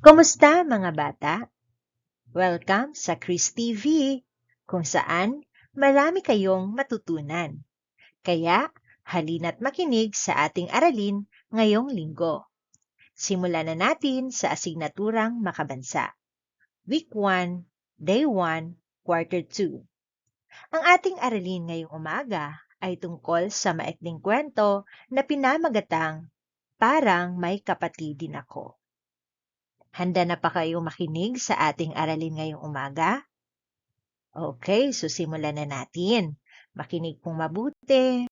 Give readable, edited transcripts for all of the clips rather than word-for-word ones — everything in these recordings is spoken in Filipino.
Kumusta mga bata? Welcome sa Chris TV, kung saan marami kayong matutunan. Kaya halina't makinig sa ating aralin ngayong linggo. Simulan na natin sa asignaturang makabansa. Week 1, Day 1, Quarter 2. Ang ating aralin ngayong umaga ay tungkol sa maikling kwento na pinamagatang Parang May Kapatid Din Ako. Handa na pa kayo makinig sa ating aralin ngayong umaga? Okay, so simulan na natin. Makinig pong mabuti.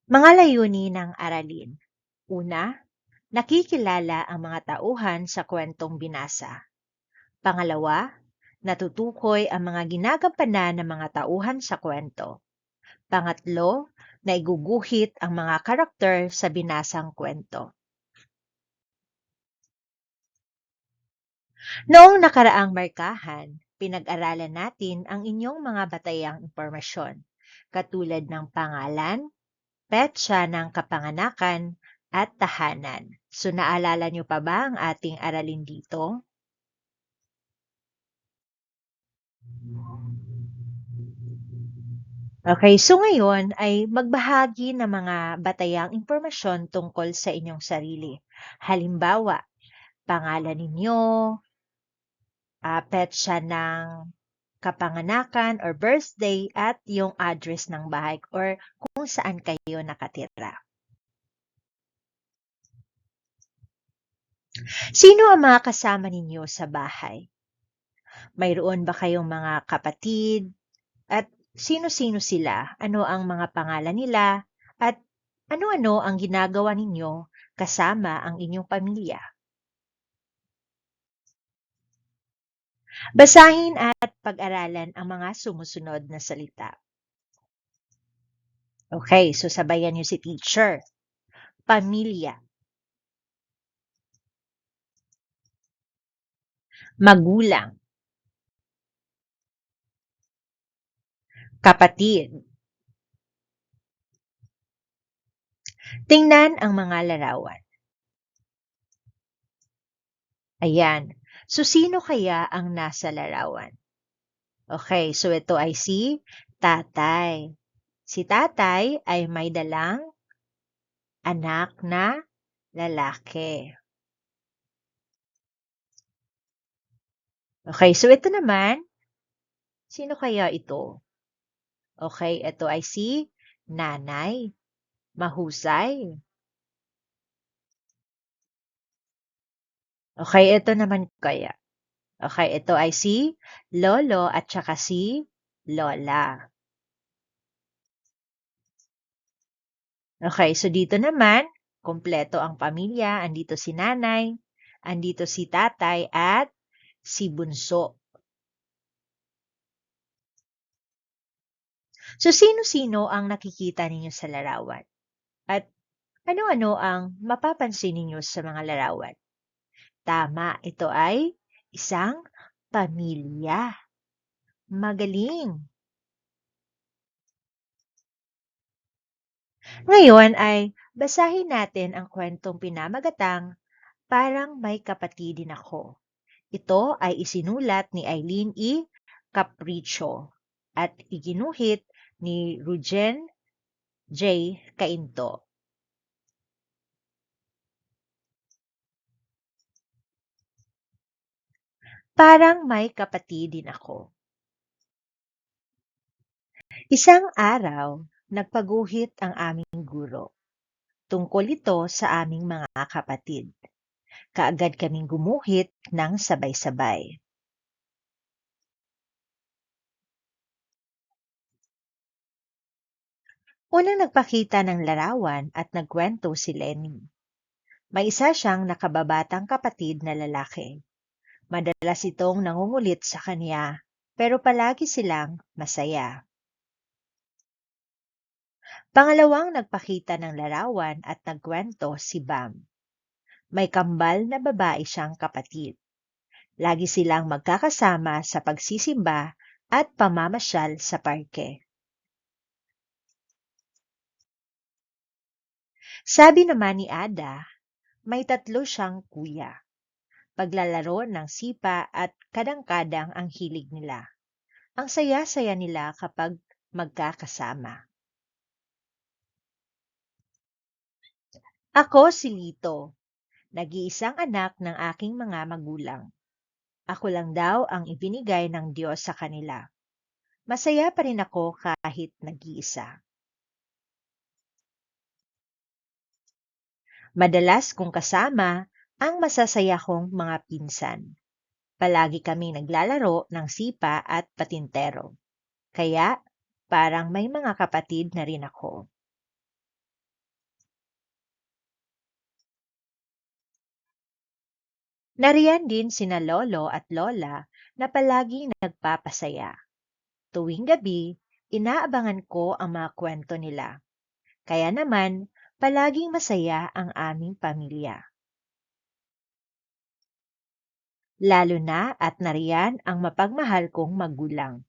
Mga layunin ng aralin. Una, nakikilala ang mga tauhan sa kwentong binasa. Pangalawa, natutukoy ang mga ginagampanan ng mga tauhan sa kwento. Pangatlo, naiguguhit ang mga karakter sa binasang kwento. Noong nakaraang markahan, pinag-aralan natin ang inyong mga batayang impormasyon, katulad ng pangalan, petsa ng kapanganakan, at tahanan. So naalala niyo pa ba ang ating aralin dito? Okay, so ngayon ay magbahagi ng mga batayang impormasyon tungkol sa inyong sarili. Halimbawa, pangalan ninyo, petsa ng kapanganakan or birthday, at yung address ng bahay or kung saan kayo nakatira. Sino ang mga kasama ninyo sa bahay? Mayroon ba kayong mga kapatid? At sino-sino sila? Ano ang mga pangalan nila? At ano-ano ang ginagawa ninyo kasama ang inyong pamilya? Basahin at pag-aralan ang mga sumusunod na salita. Okay, so sabayan niyo si teacher. Pamilya. Magulang. Kapatid. Tingnan ang mga larawan. Ayan. So, sino kaya ang nasa larawan? Okay, so ito ay si tatay. Si tatay ay may dalang anak na lalaki. Okay, so ito naman, sino kaya ito? Okay, ito ay si nanay. Mahusay. Okay, ito naman kaya. Okay, ito ay si lolo at saka si lola. Okay, so dito naman, kompleto ang pamilya. Andito si nanay, andito si tatay, at si bunso. So, sino-sino ang nakikita ninyo sa larawan? At ano-ano ang mapapansin ninyo sa mga larawan? Tama, ito ay isang pamilya. Magaling! Ngayon ay basahin natin ang kwentong pinamagatang Parang May Kapatid Din Ako. Ito ay isinulat ni Eileen E. Capricho at iginuhit ni Rujen J. Cainto. Parang may kapatid din ako. Isang araw, nagpaguhit ang aming guro. Tungkol ito sa aming mga kapatid. Kaagad kaming gumuhit ng sabay-sabay. Unang nagpakita ng larawan at nagkwento si Lenny. May isa siyang nakababatang kapatid na lalaki. Madalas itong nangungulit sa kanya, pero palagi silang masaya. Pangalawang nagpakita ng larawan at nagkwento si Bam. May kambal na babae siyang kapatid. Lagi silang magkakasama sa pagsisimba at pamamasyal sa parke. Sabi naman ni Ada, may 3 siyang kuya. Paglalaro ng sipa at kadang-kadang ang hilig nila. Ang saya-saya nila kapag magkakasama. Ako si Lito, nag-iisang anak ng aking mga magulang. Ako lang daw ang ibinigay ng Diyos sa kanila. Masaya pa rin ako kahit nag-iisa. Madalas kong kasama ang masasaya kong mga pinsan. Palagi kaming naglalaro ng sipa at patintero. Kaya parang may mga kapatid na rin ako. Nariyan din sina lolo at lola na palaging nagpapasaya. Tuwing gabi, inaabangan ko ang mga kwento nila. Kaya naman, palaging masaya ang aming pamilya. Lalo na at nariyan ang mapagmahal kong magulang.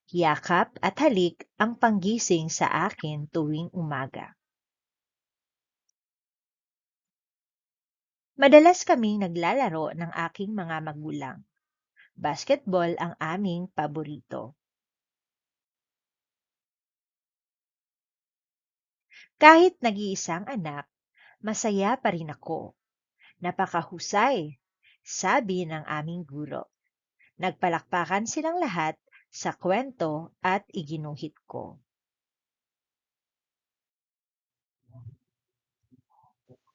Yakap at halik ang panggising sa akin tuwing umaga. Madalas kaming naglalaro ng aking mga magulang. Basketball ang aming paborito. Kahit nag-iisang anak, masaya pa rin ako. Napakahusay, sabi ng aming guro. Nagpalakpakan silang lahat sa kwento at iginuhit ko.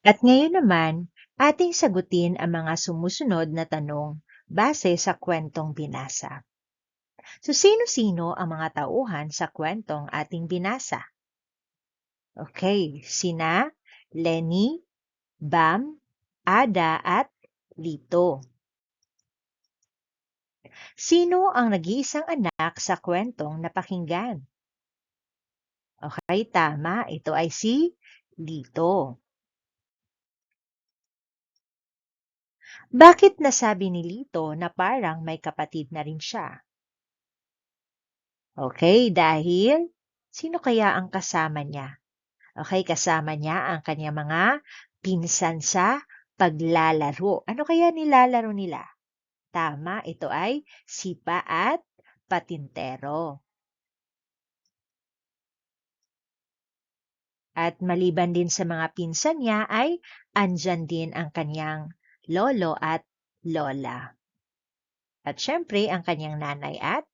At ngayon naman, ating sagutin ang mga sumusunod na tanong base sa kwentong binasa. So, sino-sino ang mga tauhan sa kwentong ating binasa? Okay, sina Lenny, Bam, Ada at Lito. Sino ang nag-iisang anak sa kwentong napakinggan? Okay, tama. Ito ay si Lito. Bakit nasabi ni Lito na parang may kapatid na rin siya? Okay, dahil sino kaya ang kasama niya? Okay, kasama niya ang kanyang mga pinsan sa paglalaro. Ano kaya nilalaro nila? Tama, ito ay sipa at patintero. At maliban din sa mga pinsan niya ay andyan din ang kanyang lolo at lola. At syempre ang kanyang nanay at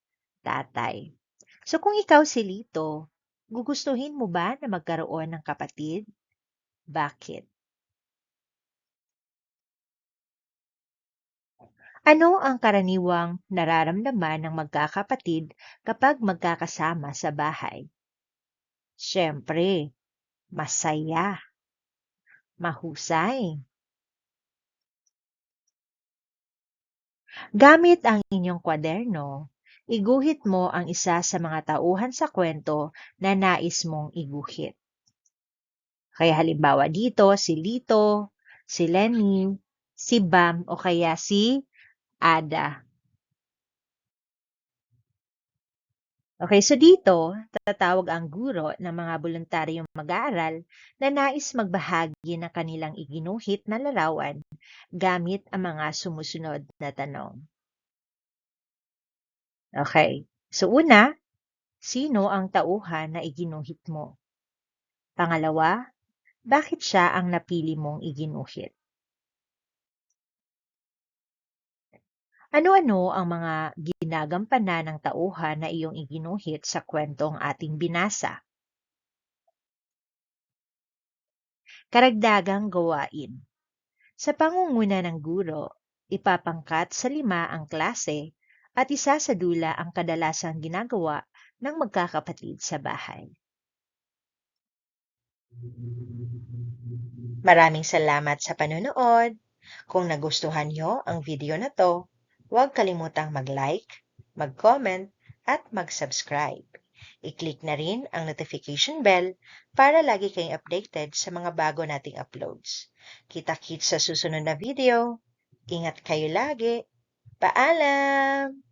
tatay. So kung ikaw si Lito, gugustuhin mo ba na magkaroon ng kapatid? Bakit? Ano ang karaniwang nararamdaman ng magkakapatid kapag magkakasama sa bahay? Siyempre, masaya, mahusay. Gamit ang inyong kwaderno, iguhit mo ang isa sa mga tauhan sa kwento na nais mong iguhit. Kaya halimbawa dito, si Lito, si Lenny, si Bam o kaya si Ada. Okay, so dito, tatawag ang guro ng mga voluntaryong mag-aaral na nais magbahagi ng kanilang iginuhit na larawan gamit ang mga sumusunod na tanong. Okay, so una, sino ang tauhan na iginuhit mo? Pangalawa, bakit siya ang napili mong iginuhit? Ano-ano ang mga ginagampanan ng tauhan na iyong iginuhit sa kwentong ating binasa? Karagdagang gawain. Sa pangunguna ng guro, ipapangkat sa 5 ang klase at isasadula ang kadalasang ginagawa ng magkakapatid sa bahay. Maraming salamat sa panonood. Kung nagustuhan nyo ang video na to, huwag kalimutang mag-like, mag-comment, at mag-subscribe. I-click na rin ang notification bell para lagi kayong updated sa mga bago nating uploads. Kita-kits sa susunod na video. Ingat kayo lagi. Paalam!